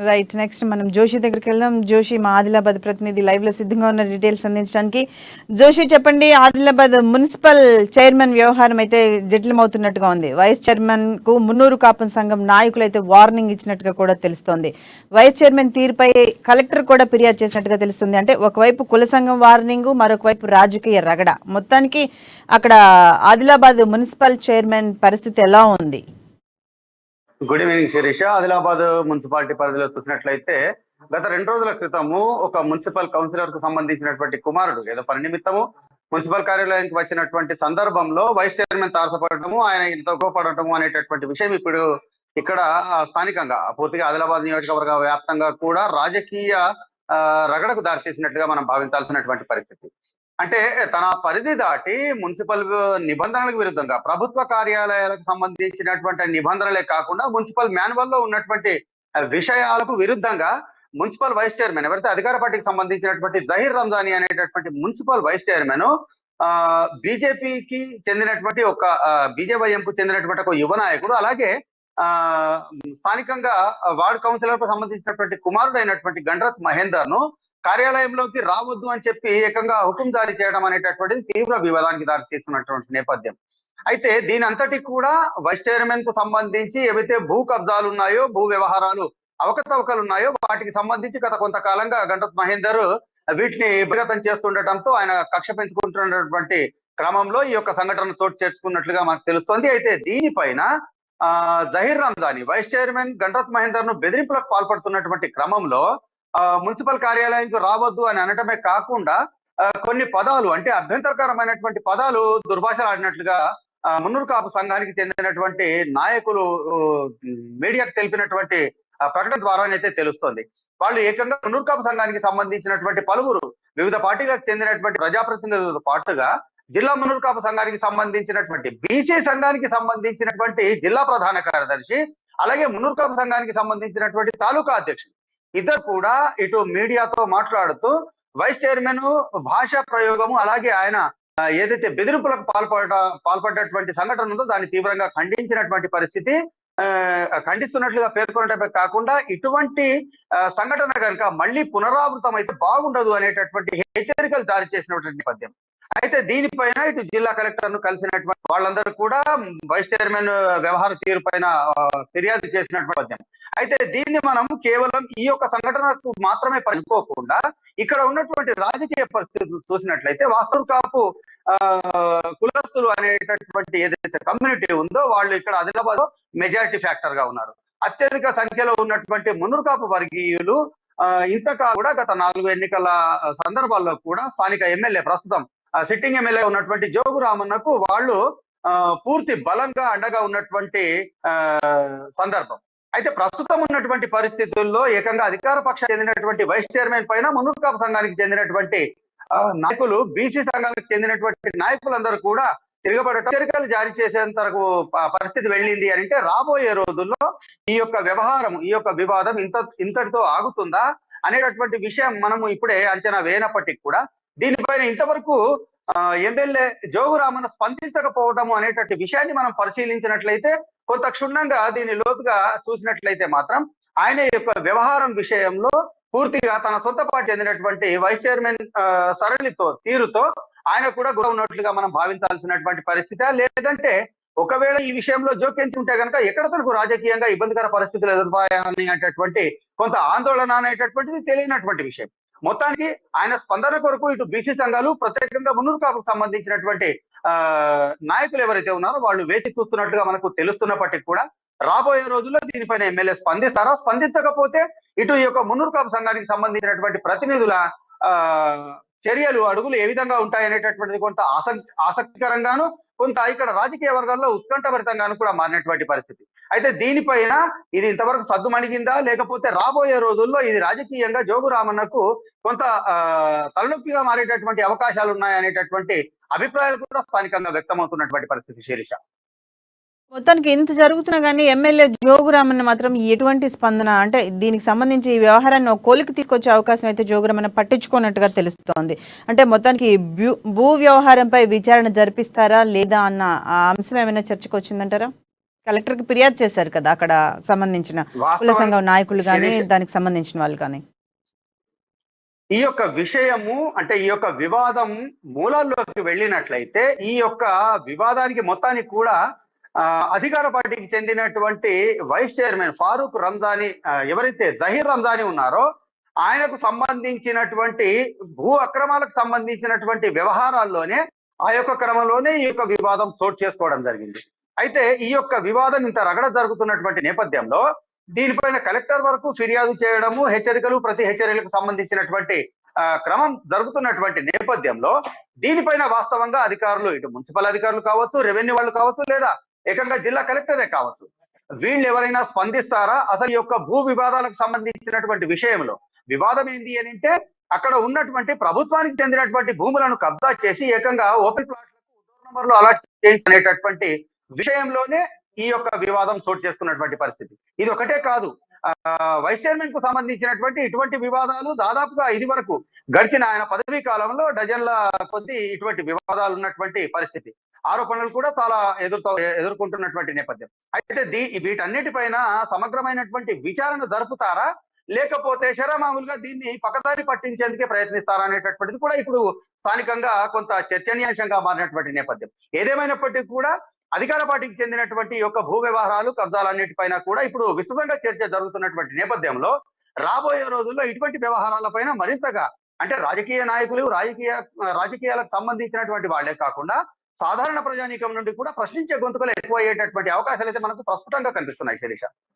Right. Next మనం జోషి దగ్గరికి వెళ్దాం. జోషి మా ఆదిలాబాద్ ప్రతినిధి లైవ్ లో సిద్ధంగా ఉన్న డీటెయిల్స్ అందించడానికి. జోషి చెప్పండి, ఆదిలాబాద్ మున్సిపల్ చైర్మన్ వ్యవహారం అయితే జటిలమవుతున్నట్టుగా ఉంది. వైస్ చైర్మన్ కు మున్నూరు కాపు సంఘం నాయకులు అయితే వార్నింగ్ ఇచ్చినట్టుగా కూడా తెలుస్తోంది. వైస్ చైర్మన్ తీరుపై కలెక్టర్ కూడా ఫిర్యాదు చేసినట్టుగా తెలుస్తుంది. అంటే ఒకవైపు కుల సంఘం వార్నింగ్, మరొక వైపు రాజకీయ రగడ. మొత్తానికి అక్కడ ఆదిలాబాద్ మున్సిపల్ చైర్మన్ పరిస్థితి ఎలా ఉంది? Good evening Shirisha. Adilabad municipality పరిధిలో చూసినట్లయితే గత 2 రోజుల క్రితము ఒక మున్సిపల్ కౌన్సిలర్ కు సంబంధించినటువంటి కుమారుడు ఏదో పని నిమిత్తము మున్సిపల్ కార్యాలయానికి వచ్చినటువంటి సందర్భంలో వైస్ చైర్మన్ తారసపడటము, ఆయన ఇంత గొప్పడటము అనేటటువంటి విషయం ఇప్పుడు ఇక్కడ స్థానికంగా పూర్తిగా ఆదిలాబాద్ నియోజకవర్గ వ్యాప్తంగా కూడా రాజకీయ రగడకు దారితీసినట్లుగా మనం భావించాల్సినటువంటి పరిస్థితి. అంటే తన పరిధి దాటి మున్సిపల్ నిబంధనలకు విరుద్ధంగా ప్రభుత్వ కార్యాలయాలకు సంబంధించినటువంటి నిబంధనలే కాకుండా మున్సిపల్ మాన్యువల్ లో ఉన్నటువంటి విషయాలకు విరుద్ధంగా మున్సిపల్ వైస్ చైర్మన్ ఎవరైతే అధికార పార్టీకి సంబంధించినటువంటి జహీర్ రంజానీ అనేటటువంటి మున్సిపల్ వైస్ చైర్మన్ బీజేపీకి చెందినటువంటి ఒక బీజేవైఎం కు చెందినటువంటి ఒక యువ నాయకుడు, అలాగే ఆ స్థానికంగా వార్డు కౌన్సిలర్ కు సంబంధించినటువంటి కుమారుడు అయినటువంటి గండ్రత్ మహేందర్ ను కార్యాలయంలోకి రావద్దు అని చెప్పి ఏకంగా హుకుం జారీ చేయడం అనేటటువంటిది తీవ్ర వివాదానికి దారితీస్తున్నటువంటి నేపథ్యం. అయితే దీని అంతటి కూడా వైస్ చైర్మన్ కు సంబంధించి ఏవైతే భూ కబ్జాలు ఉన్నాయో, భూ వ్యవహారాలు అవకతవకలు ఉన్నాయో వాటికి సంబంధించి గత కొంతకాలంగా గంటత్ మహేందర్ వీటిని బహిర్గతం చేస్తుండటంతో ఆయన కక్ష పెంచుకుంటున్నటువంటి క్రమంలో ఈ యొక్క సంఘటన చోటు చేసుకున్నట్లుగా మనకు తెలుస్తోంది. అయితే దీనిపైన జహీర్ రంజానీ వైస్ చైర్మన్ గంటత్ మహేందర్ ను బెదిరింపులకు పాల్పడుతున్నటువంటి క్రమంలో మున్సిపల్ కార్యాలయానికి రావద్దు అని అనటమే కాకుండా కొన్ని పదాలు అంటే అభ్యంతరకరమైనటువంటి పదాలు దుర్భాషలాడినట్లుగా మున్నూరు కాపు సంఘానికి చెందినటువంటి నాయకులు మీడియాకు తెలిపినటువంటి ప్రకటన ద్వారానైతే తెలుస్తోంది. వాళ్ళు ఏకంగా మున్నూరు కాపు సంఘానికి సంబంధించినటువంటి పలువురు వివిధ పార్టీలకు చెందినటువంటి ప్రజాప్రతినిధులతో పాటుగా జిల్లా మున్నూరు కాపు సంఘానికి సంబంధించినటువంటి బీసీ సంఘానికి సంబంధించినటువంటి జిల్లా ప్రధాన కార్యదర్శి, అలాగే మున్నూరు కాపు సంఘానికి సంబంధించినటువంటి తాలూకా అధ్యక్షుడు ఇద్దరు కూడా ఇటు మీడియాతో మాట్లాడుతూ వైస్ చైర్మన్ భాషా ప్రయోగము, అలాగే ఆయన ఏదైతే బెదిరింపులకు పాల్పడ్డటువంటి సంఘటన ఉందో దాన్ని తీవ్రంగా ఖండించినటువంటి పరిస్థితి, ఖండిస్తున్నట్లుగా పేర్కొనడమే కాకుండా ఇటువంటి సంఘటన కనుక మళ్ళీ పునరావృతం అయితే బాగుండదు అనేటటువంటి హెచ్చరికలు జారీ చేసినటువంటి నేపథ్యం. అయితే దీనిపైన ఇటు జిల్లా కలెక్టర్ ను కలిసినటువంటి వాళ్ళందరూ కూడా వైస్ చైర్మన్ వ్యవహార తీరు పైన ఫిర్యాదు చేసినటువంటి నేపథ్యం. అయితే దీన్ని మనం కేవలం ఈ యొక్క సంఘటనకు మాత్రమే పనిపోకుండా ఇక్కడ ఉన్నటువంటి రాజకీయ పరిస్థితులు చూసినట్లయితే వాస్తవం కాపు కులస్తులు అనేటటువంటి ఏదైతే కమ్యూనిటీ ఉందో వాళ్ళు ఇక్కడ ఆదిలాబాద్ లో మెజారిటీ ఫ్యాక్టర్ గా ఉన్నారు. అత్యధిక సంఖ్యలో ఉన్నటువంటి మున్నూరు కాపు వర్గీయులు ఇంతకా కూడా గత 4 ఎన్నికల సందర్భాల్లో కూడా స్థానిక ఎమ్మెల్యే ప్రస్తుతం సిట్టింగ్ ఎమ్మెల్యే ఉన్నటువంటి జోగు రామన్నకు వాళ్ళు పూర్తి బలంగా అండగా ఉన్నటువంటి సందర్భం. అయితే ప్రస్తుతం ఉన్నటువంటి పరిస్థితుల్లో ఏకంగా అధికార పక్షానికి చెందినటువంటి వైస్ చైర్మన్ పైన మున్నూరు కాపు సంఘానికి చెందినటువంటి నాయకులు, బీసీ సంఘానికి చెందినటువంటి నాయకులందరూ కూడా తిరగబడటం, హెచ్చరికలు జారీ చేసేంత పరిస్థితి వెళ్ళింది అని అంటే రాబోయే రోజుల్లో ఈ యొక్క వ్యవహారం, ఈ యొక్క వివాదం ఇంతటితో ఆగుతుందా అనేటటువంటి విషయం మనము ఇప్పుడే అంచనా వేయనప్పటికీ కూడా దీనిపైన ఇంతవరకు ఎమ్మెల్యే జోగు రామన్న స్పందించకపోవటము అనేటువంటి విషయాన్ని మనం పరిశీలించినట్లయితే కొంత క్షుణ్ణంగా దీన్ని లోతుగా చూసినట్లయితే మాత్రం ఆయన యొక్క వ్యవహారం విషయంలో పూర్తిగా తన సొంత పార్టీ చెందినటువంటి వైస్ చైర్మన్ సరళితో తీరుతో ఆయన కూడా గుర ఉన్నట్లుగా మనం భావించాల్సినటువంటి పరిస్థితి. లేదంటే ఒకవేళ ఈ విషయంలో జోక్యం ఉంటే కనుక ఎక్కడ తనకు రాజకీయంగా ఇబ్బందికర పరిస్థితులు ఎదుర్కొనేటటువంటి కొంత ఆందోళన అనేటటువంటిది తెలియనటువంటి విషయం. మొత్తానికి ఆయన స్పందన కొరకు ఇటు బీసీ సంఘాలు, ప్రత్యేకంగా మున్నూరు కాపుకు సంబంధించినటువంటి నాయకులు ఎవరైతే ఉన్నారో వాళ్ళు వేచి చూస్తున్నట్టుగా మనకు తెలుస్తున్నప్పటికీ కూడా రాబోయే రోజుల్లో దీనిపైన ఎమ్మెల్యే స్పందిస్తారా, స్పందించకపోతే ఇటు ఈ యొక్క మున్నూరు కాపు సంఘానికి సంబంధించినటువంటి ప్రతినిధుల చర్యలు, అడుగులు ఏ విధంగా ఉంటాయనేటటువంటిది కొంత ఆసక్తికరంగాను, కొంత ఇక్కడ రాజకీయ వర్గాల్లో ఉత్కంఠభరితంగాను కూడా మారినటువంటి పరిస్థితి. అయితే దీనిపైన ఇది ఇంతవరకు సద్దుమణిగిందా, లేకపోతే రాబోయే రోజుల్లో ఇది రాజకీయంగా జోగు రామన్నకు కొంత తలనొప్పిగా మారేటటువంటి అవకాశాలు ఉన్నాయనేటటువంటి అభిప్రాయాలు కూడా స్థానికంగా వ్యక్తమవుతున్నటువంటి పరిస్థితి శిరీష. మొత్తానికి ఇంత జరుగుతున్నా కానీ ఎమ్మెల్యే జోగురామన్న మాత్రం ఎటువంటి స్పందన, అంటే దీనికి సంబంధించి ఈ వ్యవహారాన్ని ఒక కోలికి తీసుకొచ్చే అవకాశం అయితే జోగురామన్న పట్టించుకున్నట్టుగా తెలుస్తోంది. అంటే మొత్తానికి భూ వ్యవహారంపై విచారణ జరిపిస్తారా లేదా అన్న ఆ అంశం ఏమైనా చర్చకు వచ్చిందంటారా? కలెక్టర్కి ఫిర్యాదు చేశారు కదా అక్కడ సంబంధించిన కుల వాస్తవానికి సంఘం నాయకులు కానీ శిరీష, దానికి సంబంధించిన వాళ్ళు కానీ. ఈ యొక్క విషయము అంటే ఈ యొక్క వివాదం మూలాల్లోకి వెళ్ళినట్లయితే ఈ యొక్క వివాదానికి మొత్తానికి కూడా అధికార పార్టీకి చెందినటువంటి వైస్ చైర్మన్ ఫారూక్ రంజానీ, ఎవరైతే జహీర్ రంజానీ ఉన్నారో ఆయనకు సంబంధించినటువంటి భూ అక్రమాలకు సంబంధించినటువంటి వ్యవహారాల్లోనే ఆ యొక్క క్రమంలోనే ఈ యొక్క వివాదం చోటు చేసుకోవడం జరిగింది. అయితే ఈ యొక్క వివాదం ఇంత రగడ జరుగుతున్నటువంటి నేపథ్యంలో దీనిపైన కలెక్టర్ వరకు ఫిర్యాదు చేయడము, హెచ్చరికలు, ప్రతి హెచ్చరికలకు సంబంధించినటువంటి క్రమం జరుగుతున్నటువంటి నేపథ్యంలో దీనిపైన వాస్తవంగా అధికారులు, ఇటు మున్సిపల్ అధికారులు కావచ్చు, రెవెన్యూ వాళ్ళు కావచ్చు, లేదా ఏకంగా జిల్లా కలెక్టరే కావచ్చు, వీళ్ళు ఎవరైనా స్పందిస్తారా? అసలు ఈ యొక్క భూ వివాదాలకు సంబంధించినటువంటి విషయంలో వివాదం ఏంది అని అంటే అక్కడ ఉన్నటువంటి ప్రభుత్వానికి చెందినటువంటి భూములను కబ్జా చేసి ఏకంగా ఓపెన్ ప్లాట్లకు డోర్ నంబర్లు అలాట్ చేయించనేటటువంటి విషయంలోనే ఈ యొక్క వివాదం చోటు చేసుకున్నటువంటి పరిస్థితి. ఇది ఒకటే కాదు, వైస్ చైర్మన్ కు సంబంధించినటువంటి ఇటువంటి వివాదాలు దాదాపుగా ఇది వరకు గడిచిన ఆయన పదవీ కాలంలో డజన్ల కొద్ది ఇటువంటి వివాదాలు ఉన్నటువంటి పరిస్థితి, ఆరోపణలు కూడా చాలా ఎదుర్కొంటున్నటువంటి నేపథ్యం. అయితే వీటన్నిటిపైన సమగ్రమైనటువంటి విచారణ జరుపుతారా, లేకపోతే శరమామూలుగా దీన్ని పక్కదారి పట్టించేందుకే ప్రయత్నిస్తారా అనేటటువంటిది కూడా ఇప్పుడు స్థానికంగా కొంత చర్చనీయాంశంగా మారినటువంటి నేపథ్యం. ఏదేమైనప్పటికీ కూడా అధికార పార్టీకి చెందినటువంటి యొక్క భూ వ్యవహారాలు, కబ్జాలన్నిటిపైన కూడా ఇప్పుడు విస్తృతంగా చర్చ జరుగుతున్నటువంటి నేపథ్యంలో రాబోయే రోజుల్లో ఇటువంటి వ్యవహారాలపైన మరింతగా అంటే రాజకీయ నాయకులు, రాజకీయాలకు సంబంధించినటువంటి వాళ్లే కాకుండా సాధారణ ప్రజానీకం నుండి కూడా ప్రశ్నించే గొంతుకలు ఎక్కువ అయ్యేటటువంటి అవకాశాలు అయితే మనకు ప్రస్ఫుటంగా కనిపిస్తున్నాయి శిరీష.